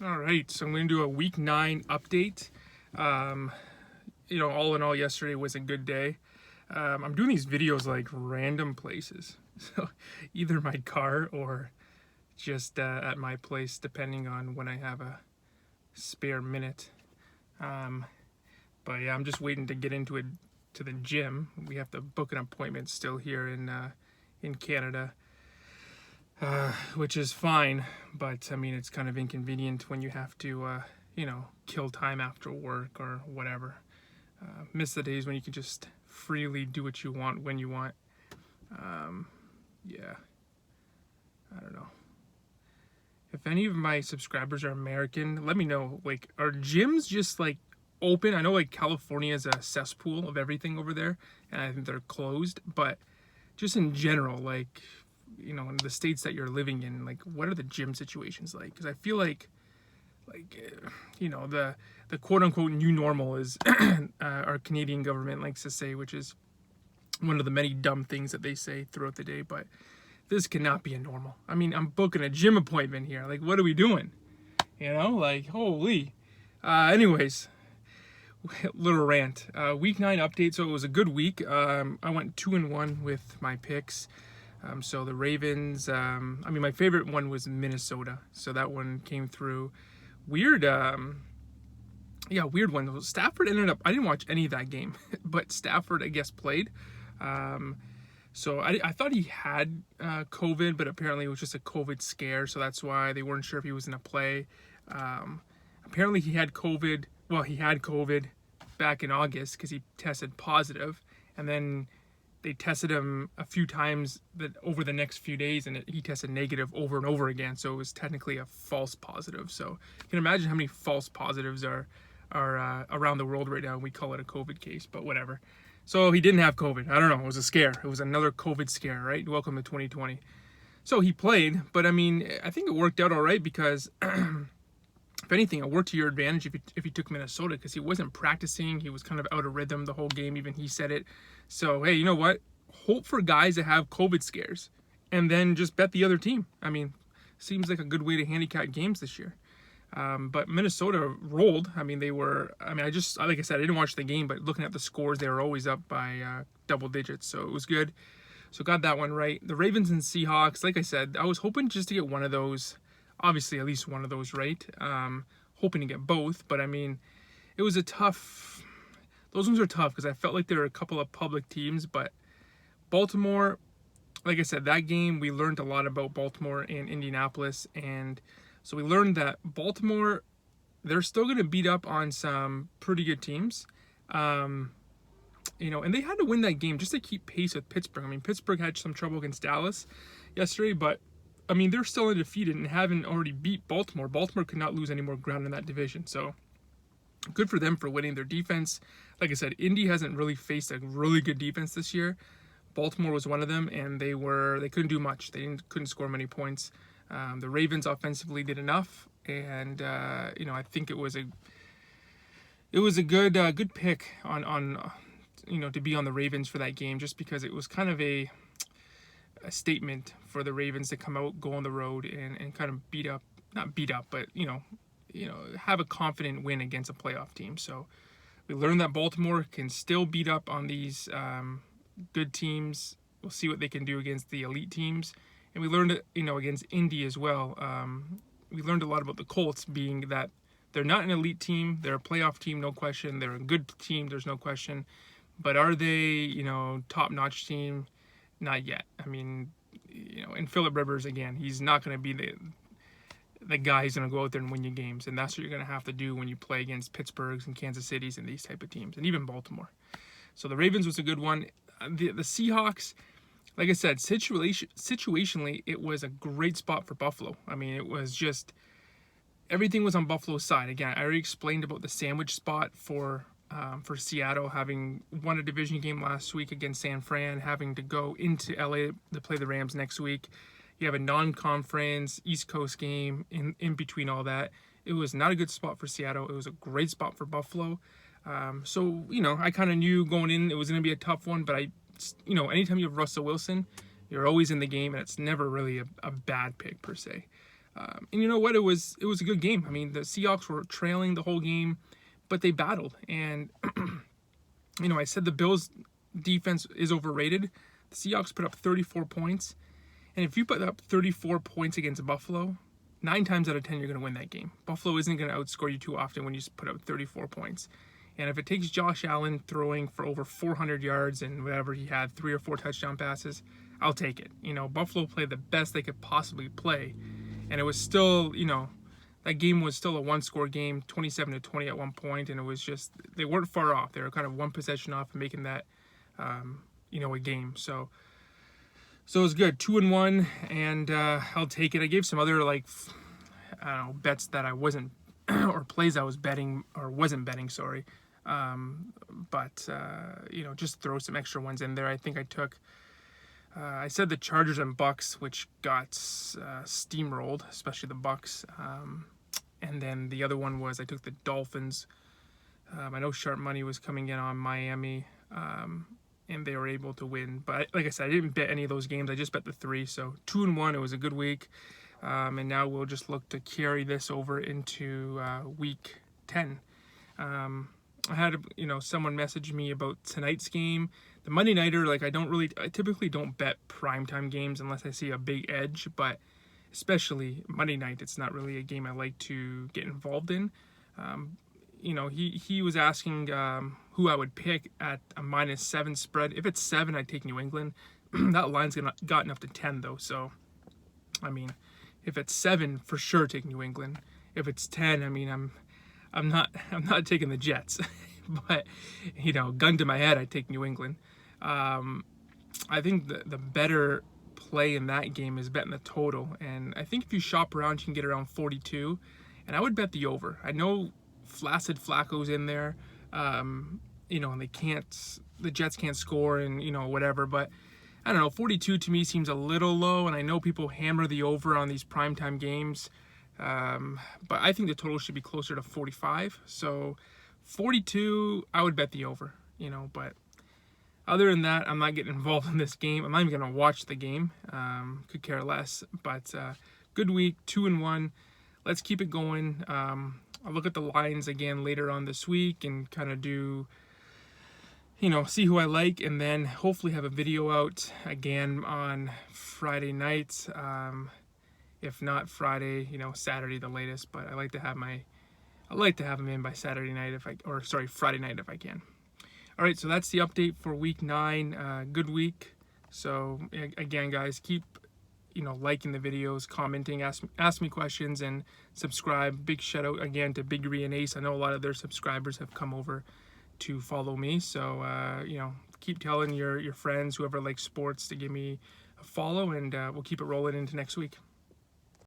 All right, so I'm going to do a week 9 update. Um, all in all, yesterday was a good day. I'm doing these videos like random places, so either my car or just at my place, depending on when I have a spare minute. Um, but yeah, I'm just waiting to get into it to the gym. We have to book an appointment still here in Canada, which is fine. But I mean, it's kind of inconvenient when you have to, kill time after work or whatever. Miss the days when you can just freely do what you want when you want. Yeah, I don't know. If any of my subscribers are American, let me know. Like, are gyms just like open? I know like California is a cesspool of everything over there, and I think they're closed. But just in general, like, in the states that you're living in, like, what are the gym situations like? Because I feel like the quote unquote new normal is our Canadian government likes to say, which is one of the many dumb things that they say throughout the day. But this cannot be a normal. I mean, I'm booking a gym appointment here. Like, what are we doing? Like, holy. Anyways, little rant. Week 9 update. So it was a good week. I went 2-1 with my picks. So the Ravens. My favorite one was Minnesota. So that one came through. Weird. Weird one. Stafford ended up. I didn't watch any of that game, but Stafford, I guess, played. So I thought he had COVID, but apparently it was just a COVID scare. So that's why they weren't sure if he was going to play. Apparently he had COVID. Well, he had COVID back in August because he tested positive, and then they tested him a few times over the next few days, and he tested negative over and over again. So it was technically a false positive. So you can imagine how many false positives are around the world right now. We call it a COVID case, but whatever. So he didn't have COVID. I don't know. It was a scare. It was another COVID scare, right? Welcome to 2020. So he played, but I mean, I think it worked out all right because if anything, it worked to your advantage if you took Minnesota because he wasn't practicing. He was kind of out of rhythm the whole game. Even he said it. So, hey, you know what? Hope for guys that have COVID scares and then just bet the other team. I mean, seems like a good way to handicap games this year. But Minnesota rolled. I mean, like I said, I didn't watch the game, but looking at the scores, they were always up by double digits. So it was good. So got that one right. The Ravens and Seahawks, like I said, I was hoping just to get one of those. Obviously, at least one of those right. Hoping to get both. But I mean, it was those ones are tough because I felt like there were a couple of public teams. But Baltimore, like I said, that game, we learned a lot about Baltimore and Indianapolis. And so we learned that Baltimore, they're still going to beat up on some pretty good teams. And they had to win that game just to keep pace with Pittsburgh. I mean, Pittsburgh had some trouble against Dallas yesterday, but I mean, they're still undefeated and haven't already beat Baltimore. Baltimore could not lose any more ground in that division. So good for them for winning. Their defense, like I said, Indy hasn't really faced a really good defense this year. Baltimore was one of them, and they couldn't do much. They couldn't score many points. The Ravens offensively did enough, and I think it was a good pick on to be on the Ravens for that game, just because it was kind of a statement for the Ravens to come out, go on the road, and kind of not beat up, but have a confident win against a playoff team. So we learned that Baltimore can still beat up on these good teams. We'll see what they can do against the elite teams. And we learned, against Indy as well. We learned a lot about the Colts, being that they're not an elite team. They're a playoff team, no question. They're a good team, there's no question. But are they, top-notch team? Not yet. I mean, and Phillip Rivers, again, he's not going to be the guy who's going to go out there and win you games. And that's what you're going to have to do when you play against Pittsburghs and Kansas Cities and these type of teams, and even Baltimore. So the Ravens was a good one. The Seahawks, like I said, situationally, it was a great spot for Buffalo. I mean, it was just, everything was on Buffalo's side. Again, I already explained about the sandwich spot for Seattle, having won a division game last week against San Fran, having to go into LA to play the Rams next week. You have a non-conference East Coast game in between all that. It was not a good spot for Seattle. It was a great spot for Buffalo. So I kind of knew going in it was going to be a tough one, but anytime you have Russell Wilson, you're always in the game, and it's never really a bad pick per se. And you know what? It was a good game. I mean, the Seahawks were trailing the whole game, but they battled. And I said the Bills' defense is overrated. The Seahawks put up 34 points, and if you put up 34 points against Buffalo, 9 times out of 10 you're going to win that game. Buffalo isn't going to outscore you too often when you put up 34 points. And if it takes Josh Allen throwing for over 400 yards and whatever he had, 3 or 4 touchdown passes, I'll take it. Buffalo played the best they could possibly play. And it was still, that game was still a one-score game, 27-20 at one point, and it was just, they weren't far off. They were kind of one possession off of making that, a game. So it was good, 2-1, and I'll take it. I gave some other, bets that I wasn't, or plays I was betting, or wasn't betting, sorry. Just throw some extra ones in there. I think I took, I said the Chargers and Bucks, which got steamrolled, especially the Bucks. And then the other one was I took the Dolphins. I know sharp money was coming in on Miami, and they were able to win. But like I said, I didn't bet any of those games. I just bet the 3. So 2-1. It was a good week. And now we'll just look to carry this over into week 10. I had someone message me about tonight's game. The Monday Nighter, I typically don't bet primetime games unless I see a big edge, but especially Monday night, it's not really a game I like to get involved in. He was asking who I would pick at a -7 spread. If it's 7, I'd take New England. That line's gotten up to 10 though, so I mean, if it's 7, for sure take New England. If it's 10, I mean, I'm not taking the Jets, but gun to my head, I take New England. I think the better play in that game is betting the total, and I think if you shop around, you can get around 42, and I would bet the over. I know flaccid Flacco's in there, and the Jets can't score, and whatever, but I don't know, 42 to me seems a little low, and I know people hammer the over on these primetime games, but I think the total should be closer to 45. So 42, I would bet the over, but other than that, I'm not getting involved in this game. I'm not even going to watch the game. Could care less, but good week, 2-1. Let's keep it going. I'll look at the lines again later on this week and kind of do, see who I like, and then hopefully have a video out again on Friday night. If not Friday, Saturday the latest. But I like to have them in by Saturday night Friday night if I can. All right, so that's the update for week 9. Good week. So again, guys, keep liking the videos, commenting, ask me questions, and subscribe. Big shout out again to Big Ree and Ace. I know a lot of their subscribers have come over to follow me. So keep telling your friends, whoever likes sports, to give me a follow, and we'll keep it rolling into next week.